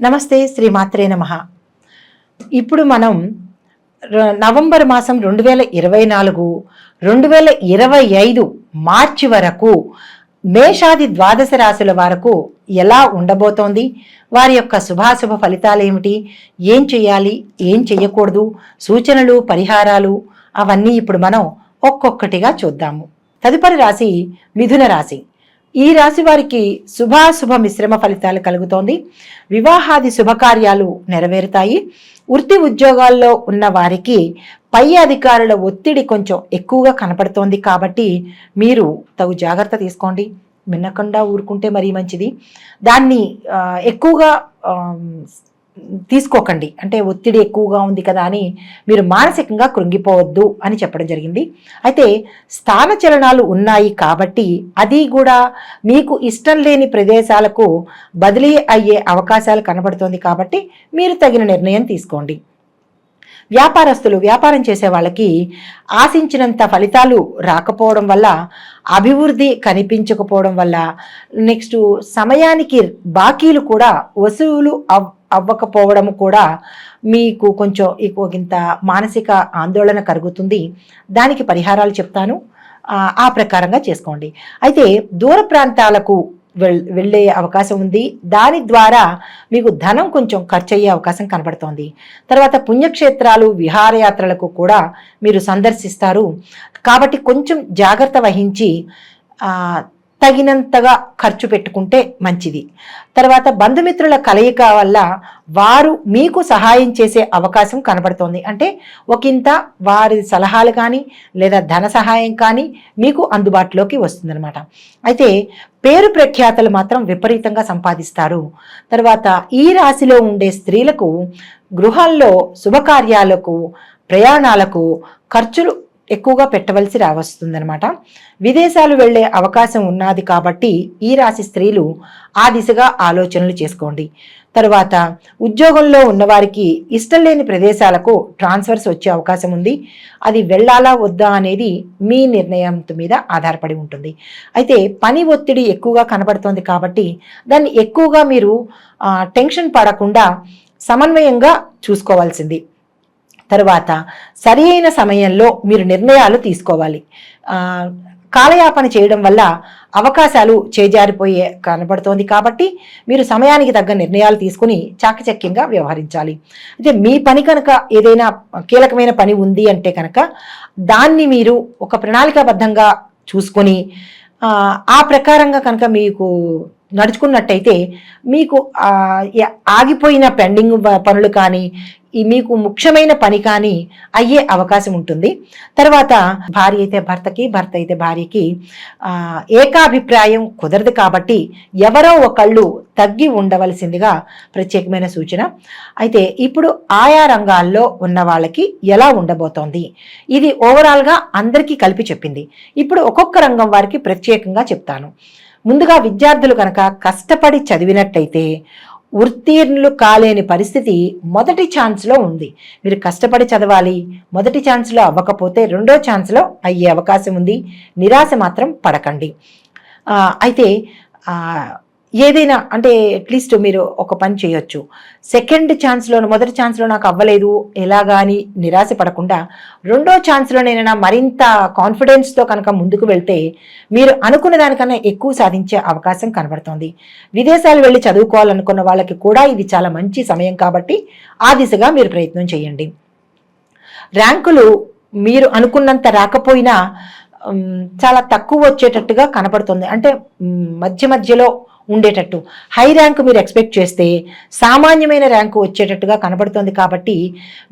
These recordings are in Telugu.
నమస్తే, శ్రీమాత్రే నమః. ఇప్పుడు మనం నవంబర్ మాసం 2024, 2025 మార్చి వరకు మేషాది ద్వాదశ రాశుల వరకు ఎలా ఉండబోతోంది, వారి యొక్క శుభాశుభ ఫలితాలు ఏమిటి, ఏం చేయాలి, ఏం చేయకూడదు, సూచనలు, పరిహారాలు అవన్నీ ఇప్పుడు మనం ఒక్కొక్కటిగా చూద్దాము. తదుపరి రాశి మిథున రాశి. ఈ రాశి వారికి శుభాశుభ మిశ్రమ ఫలితాలు కలుగుతోంది. వివాహాది శుభకార్యాలు నెరవేరుతాయి. వృత్తి ఉద్యోగాల్లో ఉన్న వారికి పై అధికారుల ఒత్తిడి కొంచెం ఎక్కువగా కనపడుతోంది కాబట్టి మీరు తగు జాగ్రత్త తీసుకోండి. వినకుండా ఊరుకుంటే మరీ మంచిది. దాన్ని ఎక్కువగా తీసుకోకండి. అంటే ఒత్తిడి ఎక్కువగా ఉంది కదా అని మీరు మానసికంగా కృంగిపోవద్దు అని చెప్పడం జరిగింది. అయితే స్థాన చలనాలు ఉన్నాయి కాబట్టి అది కూడా మీకు ఇష్టం లేని ప్రదేశాలకు బదిలీ అయ్యే అవకాశాలు కనబడుతోంది కాబట్టి మీరు తగిన నిర్ణయం తీసుకోండి. వ్యాపారస్తులు, వ్యాపారం చేసే వాళ్ళకి ఆశించినంత ఫలితాలు రాకపోవడం వల్ల, అభివృద్ధి కనిపించకపోవడం వల్ల, నెక్స్ట్ సమయానికి బాకీలు కూడా వసూలు అవ్వకపోవడం కూడా మీకు కొంచెం ఇంత మానసిక ఆందోళన కలుగుతుంది. దానికి పరిహారాలు చెప్తాను, ఆ ప్రకారంగా చేసుకోండి. అయితే దూర ప్రాంతాలకు వెళ్ళే అవకాశం ఉంది. దాని ద్వారా మీకు ధనం కొంచెం ఖర్చు అయ్యే అవకాశం కనబడుతోంది. తర్వాత పుణ్యక్షేత్రాలు, విహారయాత్రలకు కూడా మీరు సందర్శిస్తారు కాబట్టి కొంచెం జాగ్రత్త వహించి తగినంతగా ఖర్చు పెట్టుకుంటే మంచిది. తర్వాత బంధుమిత్రుల కలయిక వల్ల వారు మీకు సహాయం చేసే అవకాశం కనబడుతోంది. అంటే ఒకంత వారి సలహాలు కానీ లేదా ధన సహాయం కానీ మీకు అందుబాటులోకి వస్తుందన్నమాట. అయితే పేరు ప్రఖ్యాతలు మాత్రం విపరీతంగా సంపాదిస్తారు. తర్వాత ఈ రాశిలో ఉండే స్త్రీలకు గృహాల్లో శుభకార్యాలకు, ప్రయాణాలకు ఖర్చులు ఎక్కువగా పెట్టవలసి రావస్తుందనమాట. విదేశాలు వెళ్ళే అవకాశం ఉన్నది కాబట్టి ఈ రాశి స్త్రీలు ఆ దిశగా ఆలోచనలు చేసుకోండి. తర్వాత ఉద్యోగంలో ఉన్నవారికి ఇష్టం లేని ప్రదేశాలకు ట్రాన్స్ఫర్స్ వచ్చే అవకాశం ఉంది. అది వెళ్ళాలా వద్దా అనేది మీ నిర్ణయం మీద ఆధారపడి ఉంటుంది. అయితే పని ఒత్తిడి ఎక్కువగా కనబడుతోంది కాబట్టి దాన్ని ఎక్కువగా మీరు టెన్షన్ పడకుండా సమన్వయంగా చూసుకోవాల్సింది. తర్వాత సరి అయిన సమయంలో మీరు నిర్ణయాలు తీసుకోవాలి. కాలయాపన చేయడం వల్ల అవకాశాలు చేజారిపోయే కనబడుతోంది కాబట్టి మీరు సమయానికి తగ్గ నిర్ణయాలు తీసుకుని చాకచక్యంగా వ్యవహరించాలి. అయితే మీ పని కనుక ఏదైనా కీలకమైన పని ఉంది అంటే కనుక దాన్ని మీరు ఒక ప్రణాళికాబద్ధంగా చూసుకొని ఆ ప్రకారంగా కనుక మీకు నడుచుకున్నట్టయితే మీకు ఆగిపోయిన పెండింగ్ పనులు కానీ, మీకు ముఖ్యమైన పని కానీ అయ్యే అవకాశం ఉంటుంది. తర్వాత భార్య అయితే భర్తకి, భర్త అయితే భార్యకి ఏకాభిప్రాయం కుదరదు కాబట్టి ఎవరో ఒకళ్ళు తగ్గి ఉండవలసిందిగా ప్రత్యేకమైన సూచన. అయితే ఇప్పుడు ఆయా రంగాల్లో ఉన్న వాళ్ళకి ఎలా ఉండబోతోంది, ఇది ఓవరాల్గా అందరికీ కలిపి చెప్పింది. ఇప్పుడు ఒక్కొక్క రంగం వారికి ప్రత్యేకంగా చెప్తాను. ముందుగా విద్యార్థులు కనుక కష్టపడి చదివినట్టయితే ఉత్తీర్ణులు కాలేని పరిస్థితి మొదటి ఛాన్స్లో ఉంది. మీరు కష్టపడి చదవాలి. మొదటి ఛాన్స్లో అవ్వకపోతే రెండో ఛాన్స్లో అయ్యే అవకాశం ఉంది. నిరాశ మాత్రం పడకండి. అయితే ఏదైనా అంటే అట్లీస్ట్ మీరు ఒక పని చేయొచ్చు. సెకండ్ ఛాన్స్లో, మొదటి ఛాన్స్లో నాకు అవ్వలేదు ఎలాగా అని నిరాశ పడకుండా రెండో ఛాన్స్లోనైనా మరింత కాన్ఫిడెన్స్తో కనుక ముందుకు వెళ్తే మీరు అనుకున్న దానికన్నా ఎక్కువ సాధించే అవకాశం కనబడుతోంది. విదేశాలు వెళ్ళి చదువుకోవాలనుకున్న వాళ్ళకి కూడా ఇది చాలా మంచి సమయం కాబట్టి ఆ దిశగా మీరు ప్రయత్నం చేయండి. ర్యాంకులు మీరు అనుకున్నంత రాకపోయినా చాలా తక్కువ వచ్చేటట్టుగా కనపడుతుంది. అంటే మధ్యలో ఉండేటట్టు హై ర్యాంకు మీరు ఎక్స్పెక్ట్ చేస్తే సామాన్యమైన ర్యాంకు వచ్చేటట్టుగా కనబడుతుంది. కాబట్టి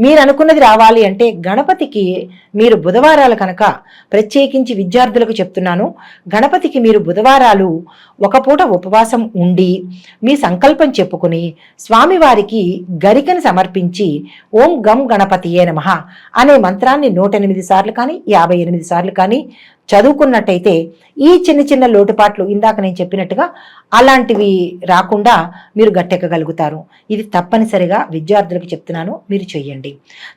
మీరు అనుకున్నది రావాలి అంటే గణపతికి మీరు బుధవారాలు కనుక, ప్రత్యేకించి విద్యార్థులకు చెప్తున్నాను, గణపతికి మీరు బుధవారాలు ఒక పూట ఉపవాసం ఉండి మీ సంకల్పం చెప్పుకుని స్వామివారికి గరికను సమర్పించి ఓం గం గణపతియే నమః అనే మంత్రాన్ని 108 సార్లు కానీ 58 సార్లు కానీ చదువుకున్నట్టయితే ఈ చిన్న చిన్న లోటుపాట్లు ఇందాక నేను చెప్పినట్టుగా అలాంటివి రాకుండా మీరు గట్టెక్కగలుగుతారు. ఇది తప్పనిసరిగా విద్యార్థులకు చెప్తున్నాను, మీరు చెయ్యండి.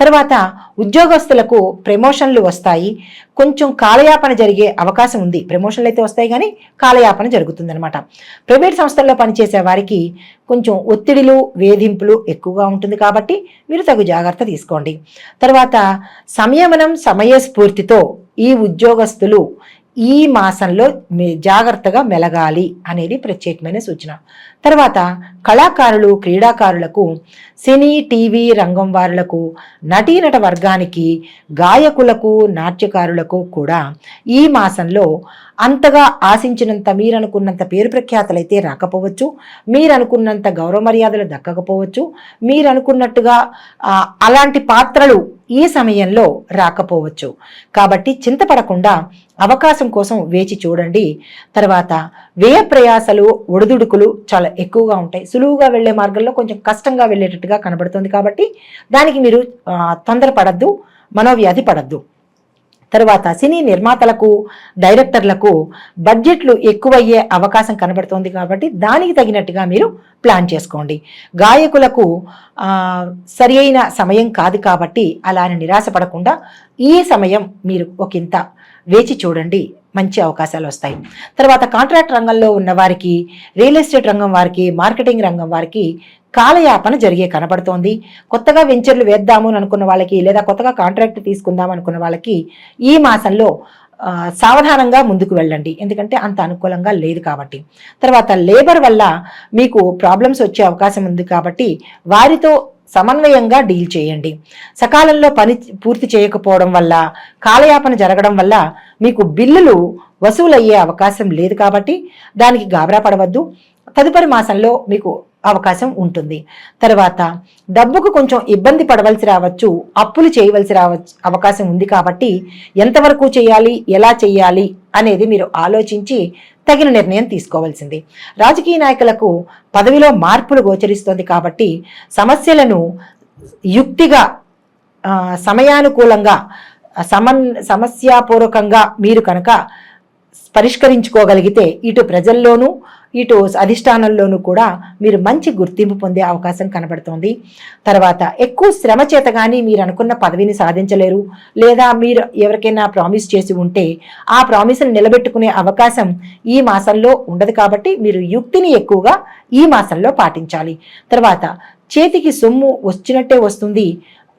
తర్వాత ఉద్యోగస్తులకు ప్రమోషన్లు వస్తాయి. కొంచెం కాలయాపన జరిగే అవకాశం ఉంది. ప్రమోషన్లు అయితే వస్తాయి కానీ కాలయాపన జరుగుతుందన్నమాట. ప్రైవేట్ సంస్థల్లో పనిచేసే వారికి కొంచెం ఒత్తిడిలు వేధింపులు ఎక్కువగా ఉంటుంది కాబట్టి మీరు తగు జాగ్రత్త తీసుకోండి. తర్వాత సంయమనం సమయస్ఫూర్తితో ఈ ఉద్యోగస్తులు ఈ మాసంలో జాగ్రత్తగా మెలగాలి అనేది ప్రత్యేకమైన సూచన. తర్వాత కళాకారులు క్రీడాకారులకు, సినీ టీవీ రంగం వారులకు, నటీనట వర్గానికి, గాయకులకు నాట్యకారులకు కూడా ఈ మాసంలో అంతగా ఆశించినంత మీరనుకున్నంత పేరు ప్రఖ్యాతలైతే రాకపోవచ్చు, మీరనుకున్నంత గౌరవ మర్యాదలు దక్కకపోవచ్చు, మీరనుకున్నట్టుగా అలాంటి పాత్రలు ఈ సమయంలో రాకపోవచ్చు. కాబట్టి చింతపడకుండా అవకాశం కోసం వేచి చూడండి. తర్వాత వ్యయ ప్రయాసలు ఒడిదుడుకులు చాలా ఎక్కువగా ఉంటాయి. సులువుగా వెళ్లే మార్గంలో కొంచెం కష్టంగా వెళ్ళేటట్టుగా కనబడుతుంది కాబట్టి దానికి మీరు తొందరపడద్దు, మనోవ్యాధి పడద్దు. తరువాత సినీ నిర్మాతలకు డైరెక్టర్లకు బడ్జెట్లు ఎక్కువయ్యే అవకాశం కనబడుతోంది కాబట్టి దానికి తగినట్టుగా మీరు ప్లాన్ చేసుకోండి. గాయకులకు సరి అయిన సమయం కాదు కాబట్టి అలానే నిరాశపడకుండా ఈ సమయం మీరు ఒకంత వేచి చూడండి, మంచి అవకాశాలు వస్తాయి. తర్వాత కాంట్రాక్ట్ రంగంలో ఉన్న వారికి, రియల్ ఎస్టేట్ రంగం వారికి, మార్కెటింగ్ రంగం వారికి కాలయాపన జరిగే కనబడుతోంది. కొత్తగా వెంచర్లు వేద్దాము అని అనుకున్న వాళ్ళకి, లేదా కొత్తగా కాంట్రాక్ట్ తీసుకుందాం అనుకున్న వాళ్ళకి ఈ మాసంలో సావధానంగా ముందుకు వెళ్ళండి, ఎందుకంటే అంత అనుకూలంగా లేదు కాబట్టి. తర్వాత లేబర్ వల్ల మీకు ప్రాబ్లమ్స్ వచ్చే అవకాశం ఉంది కాబట్టి వారితో సమన్వయంగా డీల్ చేయండి. సకాలంలో పని పూర్తి చేయకపోవడం వల్ల, కాలయాపన జరగడం వల్ల మీకు బిల్లులు వసూలయ్యే అవకాశం లేదు కాబట్టి దానికి గాబరా పడవద్దు. తదుపరి మాసంలో మీకు అవకాశం ఉంటుంది. తర్వాత డబ్బుకు కొంచెం ఇబ్బంది పడవలసి రావచ్చు, అప్పులు చేయవలసి అవకాశం ఉంది కాబట్టి ఎంతవరకు చేయాలి, ఎలా చేయాలి అనేది మీరు ఆలోచించి తగిన నిర్ణయం తీసుకోవాల్సింది. రాజకీయ నాయకులకు పదవిలో మార్పులు గోచరిస్తోంది కాబట్టి సమస్యలను యుక్తిగా, సమయానుకూలంగా, సమస్యాపూర్వకంగా మీరు కనుక పరిష్కరించుకోగలిగితే ఇటు ప్రజల్లోనూ ఇటు అధిష్టానంలోనూ కూడా మీరు మంచి గుర్తింపు పొందే అవకాశం కనబడుతోంది. తర్వాత ఎక్కువ శ్రమ చేత కానీ మీరు అనుకున్న పదవిని సాధించలేరు, లేదా మీరు ఎవరికైనా ప్రామిస్ చేసి ఉంటే ఆ ప్రామిస్ని నిలబెట్టుకునే అవకాశం ఈ మాసంలో ఉండదు కాబట్టి మీరు యుక్తిని ఎక్కువగా ఈ మాసంలో పాటించాలి. తర్వాత చేతికి సొమ్ము వచ్చినట్టే వస్తుంది,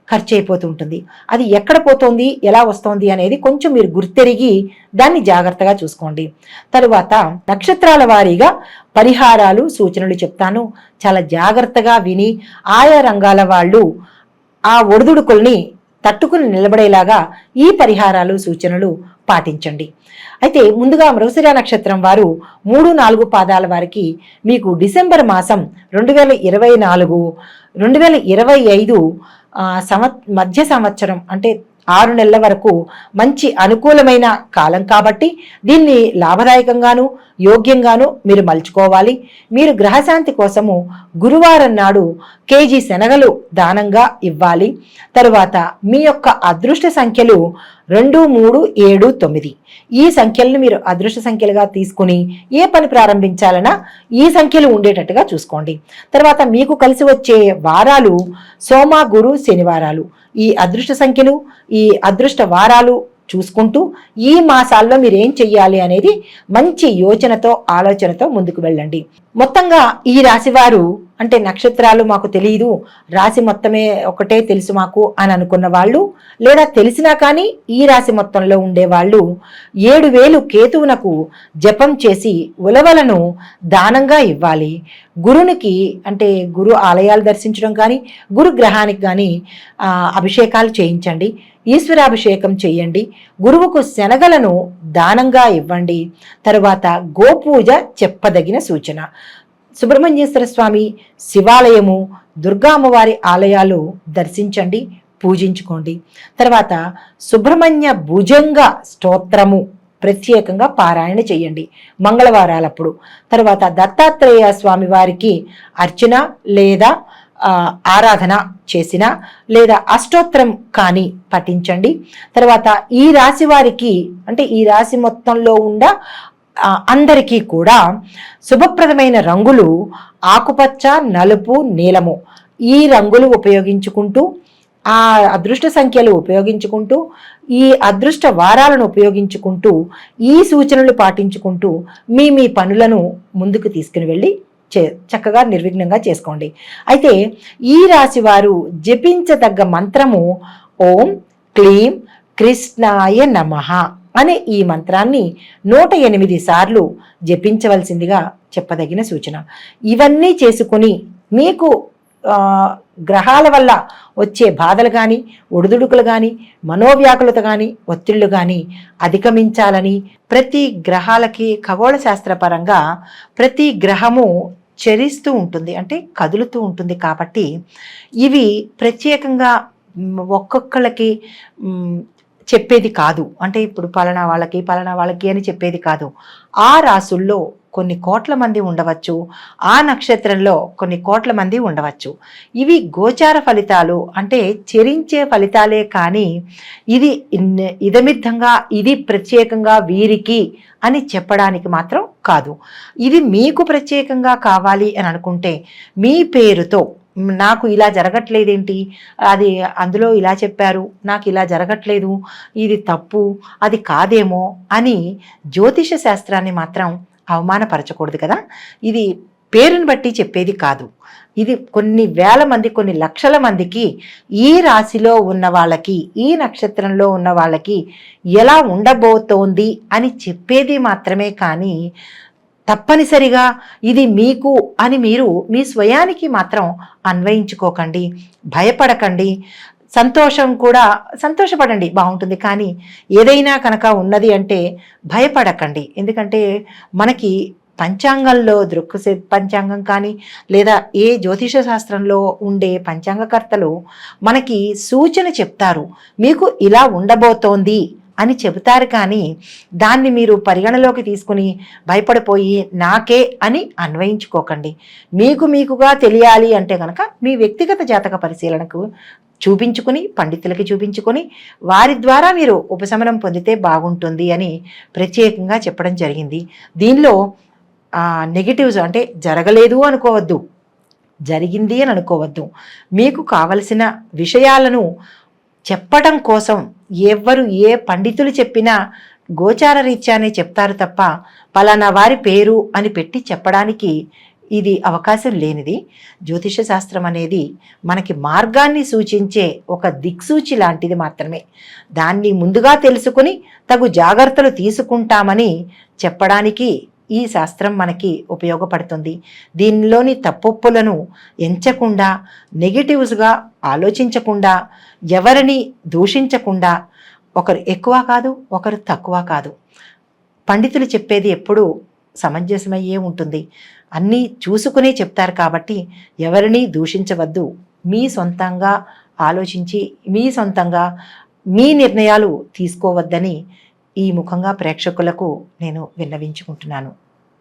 ఖర్చు అయిపోతుంటుంది. అది ఎక్కడ పోతుంది, ఎలా వస్తోంది అనేది కొంచెం మీరు గుర్తెరిగి దాన్ని జాగ్రత్తగా చూసుకోండి. తరువాత నక్షత్రాల వారీగా పరిహారాలు సూచనలు చెప్తాను, చాలా జాగ్రత్తగా విని ఆయా రంగాల వాళ్ళు ఆ ఒడిదుడుకుల్ని తట్టుకుని నిలబడేలాగా ఈ పరిహారాలు సూచనలు పాటించండి. అయితే ముందుగా మృగశిర నక్షత్రం వారు 3-4 పాదాల వారికి మీకు డిసెంబర్ మాసం 2024, 2025 మధ్య సంవత్సరం అంటే 6 నెలల వరకు మంచి అనుకూలమైన కాలం కాబట్టి దీన్ని లాభదాయకంగాను యోగ్యంగాను మీరు మలుచుకోవాలి. మీరు గ్రహశాంతి కోసము గురువారం నాడు కేజీ శనగలు దానంగా ఇవ్వాలి. తరువాత మీ యొక్క అదృష్ట సంఖ్యలు 2, 3, 7, 9 ఈ సంఖ్యలను మీరు అదృష్ట సంఖ్యలుగా తీసుకుని ఏ పని ప్రారంభించాలన్నా ఈ సంఖ్యలు ఉండేటట్టుగా చూసుకోండి. తర్వాత మీకు కలిసి వచ్చే వారాలు సోమ, గురు, శనివారాలు. ఈ అదృష్ట సంఖ్యలు, ఈ అదృష్ట వారాలు చూసుకుంటూ ఈ మాసాల్లో మీరు ఏం చెయ్యాలి అనేది మంచి యోచనతో, ఆలోచనతో ముందుకు వెళ్ళండి. మొత్తంగా ఈ రాశివారు అంటే నక్షత్రాలు మాకు తెలియదు, రాశి మొత్తమే ఒకటే తెలుసు మాకు అని అనుకున్న వాళ్ళు, లేదా తెలిసినా కానీ ఈ రాశి మొత్తంలో ఉండేవాళ్ళు 7,000 కేతువునకు జపం చేసి ఉలవలను దానంగా ఇవ్వాలి. గురునికి అంటే గురు ఆలయాలు దర్శించడం కానీ, గురు గ్రహానికి కానీ అభిషేకాలు చేయించండి, ఈశ్వరాభిషేకం చేయండి, గురువుకు శనగలను దానంగా ఇవ్వండి. తరువాత గోపూజ చెప్పదగిన సూచన. సుబ్రహ్మణ్యేశ్వర స్వామి శివాలయము, దుర్గా అమ్మవారి ఆలయాలు దర్శించండి, పూజించుకోండి. తర్వాత సుబ్రహ్మణ్య భుజంగ స్తోత్రము ప్రత్యేకంగా పారాయణ చేయండి మంగళవారాలప్పుడు. తర్వాత దత్తాత్రేయ స్వామి వారికి అర్చన లేదా ఆరాధన చేసిన లేదా అష్టోత్తరం కానీ పఠించండి. తర్వాత ఈ రాశి వారికి అంటే ఈ రాశి మొత్తంలో ఉండ అందరికీ కూడా శుభప్రదమైన రంగులు ఆకుపచ్చ, నలుపు, నీలము ఈ రంగులు ఉపయోగించుకుంటూ ఆ అదృష్ట సంఖ్యలు ఉపయోగించుకుంటూ, ఈ అదృష్ట వారాలను ఉపయోగించుకుంటూ, ఈ సూచనలు పాటించుకుంటూ మీ పనులను ముందుకు తీసుకుని వెళ్ళి చక్కగా నిర్విఘ్నంగా చేసుకోండి. అయితే ఈ రాశి వారు జపించదగ్గ మంత్రము ఓం క్లీం కృష్ణాయ నమః అనే ఈ మంత్రాన్ని 108 సార్లు జపించవలసిందిగా చెప్పదగిన సూచన. ఇవన్నీ చేసుకుని మీకు గ్రహాల వల్ల వచ్చే బాధలు కానీ, ఒడిదుడుకులు కానీ, మనోవ్యాకులత కానీ, ఒత్తిళ్లు కానీ అధిగమించాలని, ప్రతి గ్రహాలకి ఖగోళ శాస్త్రపరంగా ప్రతి గ్రహము చరిస్తూ ఉంటుంది, అంటే కదులుతూ ఉంటుంది. కాబట్టి ఇవి ప్రత్యేకంగా ఒక్కొక్కళ్ళకి చెప్పేది కాదు. అంటే ఇప్పుడు పలానా వాళ్ళకి అని చెప్పేది కాదు. ఆ రాసుల్లో కొన్ని కోట్ల మంది ఉండవచ్చు, ఆ నక్షత్రంలో కొన్ని కోట్ల మంది ఉండవచ్చు. ఇవి గోచార ఫలితాలు, అంటే చెరించే ఫలితాలే కానీ ఇది ఇదమిద్ధంగా ఇది ప్రత్యేకంగా వీరికి అని చెప్పడానికి మాత్రం కాదు. ఇది మీకు ప్రత్యేకంగా కావాలి అని అనుకుంటే మీ పేరుతో నాకు ఇలా జరగట్లేదేంటి, అది అందులో ఇలా చెప్పారు, నాకు ఇలా జరగట్లేదు, ఇది తప్పు, అది కాదేమో అని జ్యోతిష శాస్త్రాన్ని మాత్రం అవమానపరచకూడదు కదా. ఇది పేరుని బట్టి చెప్పేది కాదు. ఇది కొన్ని వేల మంది, కొన్ని లక్షల మందికి ఈ రాశిలో ఉన్న వాళ్ళకి, ఈ నక్షత్రంలో ఉన్న వాళ్ళకి ఎలా ఉండబోతోంది అని చెప్పేది మాత్రమే. కానీ తప్పనిసరిగా ఇది మీకు అని మీరు మీ స్వయానికి మాత్రం అన్వయించుకోకండి, భయపడకండి. సంతోషపడండి, బాగుంటుంది. కానీ ఏదైనా కనుక ఉన్నది అంటే భయపడకండి. ఎందుకంటే మనకి పంచాంగంలో పంచాంగం కానీ లేదా ఏ జ్యోతిష శాస్త్రంలో ఉండే పంచాంగకర్తలు మనకి సూచన చెప్తారు, మీకు ఇలా ఉండబోతోంది అని చెబుతారు. కానీ దాన్ని మీరు పరిగణలోకి తీసుకుని భయపడిపోయి నాకే అని అన్వయించుకోకండి. మీకుగా తెలియాలి అంటే కనుక మీ వ్యక్తిగత జాతక పరిశీలనకు చూపించుకుని, పండితులకి చూపించుకొని వారి ద్వారా మీరు ఉపశమనం పొందితే బాగుంటుంది అని ప్రత్యేకంగా చెప్పడం జరిగింది. దీనిలో నెగిటివ్స్ అంటే జరగలేదు అనుకోవద్దు, జరిగింది అని అనుకోవద్దు. మీకు కావలసిన విషయాలను చెప్పడం కోసం ఎవరు ఏ పండితులు చెప్పినా గోచార రీత్యానే చెప్తారు తప్ప పలానా వారి పేరు అని పెట్టి చెప్పడానికి ఇది అవకాశం లేనిది. జ్యోతిష శాస్త్రం అనేది మనకి మార్గాన్ని సూచించే ఒక దిక్సూచి లాంటిది మాత్రమే. దాన్ని ముందుగా తెలుసుకుని తగు జాగ్రత్తలు తీసుకుంటామని చెప్పడానికి ఈ శాస్త్రం మనకి ఉపయోగపడుతుంది. దీనిలోని తప్పొప్పులను ఎంచకుండా, నెగిటివ్స్గా ఆలోచించకుండా, ఎవరిని దూషించకుండా, ఒకరు ఎక్కువ కాదు, ఒకరు తక్కువ కాదు. పండితులు చెప్పేది ఎప్పుడూ సమంజసమయ్యే ఉంటుంది. అన్నీ చూసుకునే చెప్తారు కాబట్టి ఎవరిని దూషించవద్దు. మీ సొంతంగా ఆలోచించి మీ సొంతంగా మీ నిర్ణయాలు తీసుకోవద్దని ఈ ముఖంగా ప్రేక్షకులకు నేను విన్నవించుకుంటున్నాను.